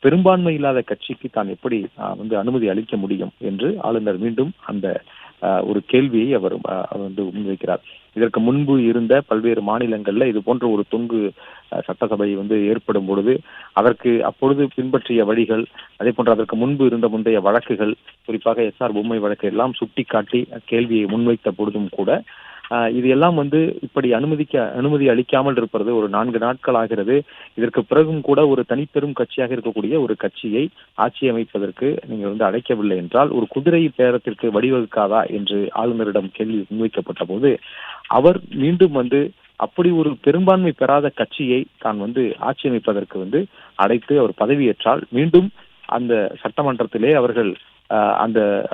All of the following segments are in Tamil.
பெரும்பான்மை இல்லாத கட்சிக்கு தான் எப்படி அனுமதி அளிக்க முடியும் என்று ஆளுநர் மீண்டும் அந்த ஒரு கேள்வியை அவர் முன்வைக்கிறார். இதற்கு முன்பு இருந்த பல்வேறு மாநிலங்கள்ல இது போன்ற ஒரு தொங்கு சட்டசபை ஏற்படும் பொழுது அதற்கு அப்பொழுது பின்பற்றிய வழிகள், அதே போன்று அதற்கு முன்பு இருந்த முந்தைய வழக்குகள், குறிப்பாக SR பொம்மை வழக்கு எல்லாம் சுட்டிக்காட்டி கேள்வியை முன்வைத்த பொழுதும் கூட இது எல்லாம் இப்படி அனுமதி அளிக்காமல் இருப்பது ஒரு 4 நாட்கள் ஆகிறது. இதற்கு பிறகும் கூட ஒரு தனிப்பெரும் கட்சியாக இருக்கக்கூடிய ஒரு கட்சியை ஆட்சி அமைப்பதற்கு நீங்கள் அழைக்கவில்லை என்றால் ஒரு குதிரை பேரத்திற்கு வழிவகுக்காதா என்று ஆளுநரிடம் கேள்வி முன்வைக்கப்பட்ட போது அவர் மீண்டும் அப்படி ஒரு பெரும்பான்மை பெறாத கட்சியை தான் ஆட்சி அமைப்பதற்கு அழைத்து அவர் பதவியேற்றால் மீண்டும் அந்த சட்டமன்றத்திலே அவர்கள்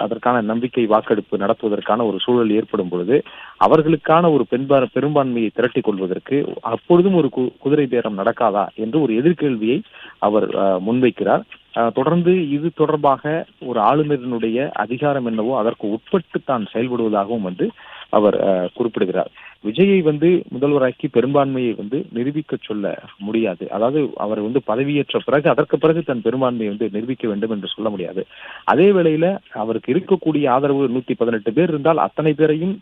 அதற்கான நம்பிக்கை வாக்கெடுப்பு நடத்துவதற்கான ஒரு சூழல் ஏற்படும் பொழுது அவர்களுக்கான ஒரு பெரும்பான்மையை திரட்டிக் கொள்வதற்கு அப்பொழுதும் ஒரு குதிரை பேரம் நடக்காதா என்று ஒரு எதிர்கேள்வியை அவர் முன்வைக்கிறார். தொடர்ந்து இது தொடர்பாக ஒரு ஆளுநரினுடைய அதிகாரம் என்னவோ அதற்கு உட்பட்டு தான் செயல்படுவதாகவும் அவர் குறிப்பிடுகிறார். விஜயை முதல்வராக்கி பெரும்பான்மையை நிரூபிக்க சொல்ல முடியாது. அதாவது அவர் பதவியேற்ற பிறகு அதற்கு பிறகு தன் பெரும்பான்மையை நிரூபிக்க வேண்டும் என்று சொல்ல முடியாது. அதே வேளையில அவருக்கு இருக்கக்கூடிய ஆதரவு 118 பேர் இருந்தால் அத்தனை பேரையும்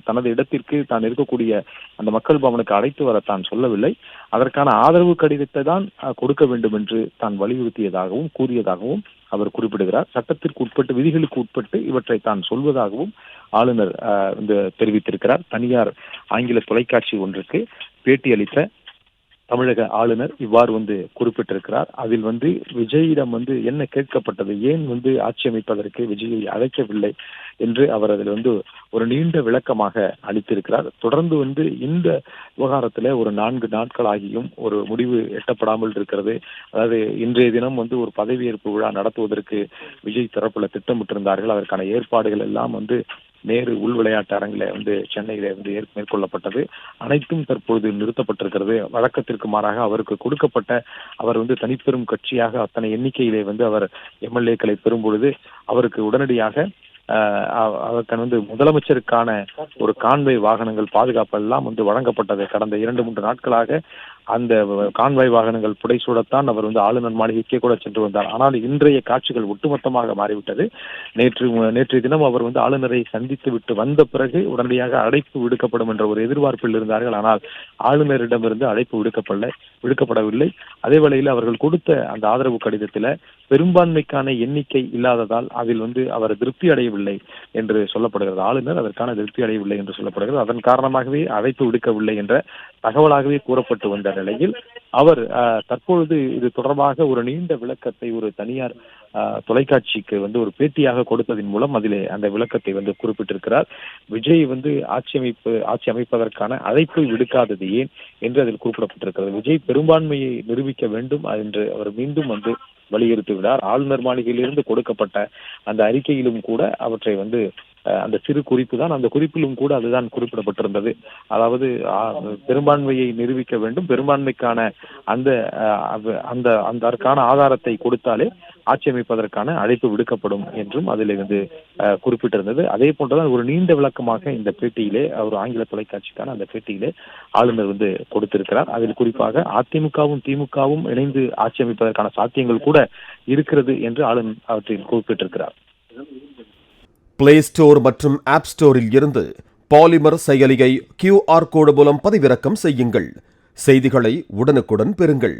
தனது இடத்திற்கு தான் இருக்கக்கூடிய அந்த மக்கள் பவனுக்கு அழைத்து வர தான் சொல்லவில்லை. அதற்கான ஆதரவு கடிதத்தை தான் கொடுக்க வேண்டும் என்று தான் வலியுறுத்தியதாகவும் கூறியதாகவும் அவர் குறிப்பிடுகிறார். சட்டத்திற்கு உட்பட்டு, விதிகளுக்கு உட்பட்டு இவற்றை தான் சொல்வதாகவும் ஆளுநர் தெரிவித்திருக்கிறார். தனியார் ஆங்கில தொலைக்காட்சி ஒன்றுக்கு பேட்டி அளித்த தமிழக ஆளுநர் இவ்வாறு குறிப்பிட்டிருக்கிறார். அதில் விஜயிடம் என்ன கேட்கப்பட்டது, ஏன் ஆட்சி அமைப்பதற்கு விஜயை அழைக்கவில்லை என்று அவர் அதில் ஒரு நீண்ட விளக்கமாக அளித்திருக்கிறார். தொடர்ந்து இந்த விவகாரத்துல ஒரு 4 நாட்கள் ஆகியும் ஒரு முடிவு எட்டப்படாமல் இருக்கிறது. அதாவது இன்றைய தினம் ஒரு பதவியேற்பு விழா நடத்துவதற்கு விஜய் தரப்புல திட்டமிட்டிருந்தார்கள். அதற்கான ஏற்பாடுகள் எல்லாம் நேரு உள் விளையாட்டு அரங்கில சென்னையில மேற்கொள்ளப்பட்டது. அனைத்தும் தற்பொழுது நிறுத்தப்பட்டிருக்கிறது. வழக்கத்திற்கு மாறாக அவருக்கு கொடுக்கப்பட்ட அவர் தனிப்பெரும் கட்சியாக அத்தனை எண்ணிக்கையிலே அவர் MLA-க்களை பெறும் பொழுது அவருக்கு உடனடியாக அவருக்கு முதலமைச்சருக்கான ஒரு கான்வாய் வாகனங்கள் பாதுகாப்பு எல்லாம் வழங்கப்பட்டது. கடந்த 2-3 நாட்களாக அந்த கான்வாய் வாகனங்கள் புடைசூடத்தான் அவர் ஆளுநர் மாளிகைக்கே கூட சென்று வந்தார். ஆனால் இன்றைய காட்சிகள் ஒட்டுமொத்தமாக மாறிவிட்டது. நேற்றைய தினம் அவர் ஆளுநரை சந்தித்து விட்டு வந்த பிறகு உடனடியாக அழைப்பு விடுக்கப்படும் என்ற ஒரு எதிர்பார்ப்பில் இருந்தார்கள். ஆனால் ஆளுநரிடமிருந்து அழைப்பு விடுக்கப்படவில்லை. அதே வேளையில் அவர்கள் கொடுத்த அந்த ஆதரவு கடிதத்தில் பெரும்பான்மைக்கான எண்ணிக்கை இல்லாததால் அதில் அவர் திருப்தி அடையவில்லை என்று சொல்லப்படுகிறது. ஆளுநர் அதற்கான திருப்தி அடையவில்லை என்று சொல்லப்படுகிறது. அதன் காரணமாகவே அழைப்பு விடுக்கவில்லை என்ற தகவலாகவே கூறப்பட்டு வந்த நிலையில் அவர் தற்பொழுது இது தொடர்பாக ஒரு நீண்ட விளக்கத்தை ஒரு தனியார் தொலைக்காட்சிக்கு ஒரு பேட்டியாக கொடுத்ததின் மூலம் அதிலே அந்த விளக்கத்தை குறிப்பிட்டிருக்கிறார். விஜய் ஆட்சி அமைப்பதற்கான அழைப்பை விடுக்காதது ஏன் என்று அதில் குறிப்பிடப்பட்டிருக்கிறது. விஜய் பெரும்பான்மையை நிரூபிக்க வேண்டும் என்று அவர் மீண்டும் வலியுறுத்திவிட்டார். ஆளுநர் மாளிகையிலிருந்து கொடுக்கப்பட்ட அந்த அறிக்கையிலும் கூட அவற்றை அந்த சிறு குறிப்பு தான், அந்த குறிப்பிலும் கூட அதுதான் குறிப்பிடப்பட்டிருந்தது. அதாவது பெரும்பான்மையை நிரூபிக்க வேண்டும், பெரும்பான்மைக்கான அதற்கான ஆதாரத்தை கொடுத்தாலே ஆட்சி அமைப்பதற்கான அழைப்பு விடுக்கப்படும் என்றும் அதில் குறிப்பிட்டிருந்தது. அதே போன்றுதான் ஒரு நீண்ட விளக்கமாக இந்த பேட்டியிலே ஒரு ஆங்கில தொலைக்காட்சிக்கான அந்த பேட்டியிலே ஆளுநர் கொடுத்திருக்கிறார். அதில் குறிப்பாக அதிமுகவும் திமுகவும் இணைந்து ஆட்சி அமைப்பதற்கான சாத்தியங்கள் கூட இருக்கிறது என்று ஆளுநர் அவற்றில் குறிப்பிட்டிருக்கிறார். பிளே ஸ்டோர் மற்றும் ஆப் ஸ்டோரில் இருந்து பாலிமர் செயலியை QR கோடு மூலம் பதிவிறக்கம் செய்யுங்கள். செய்திகளை உடனுக்குடன் பெறுங்கள்.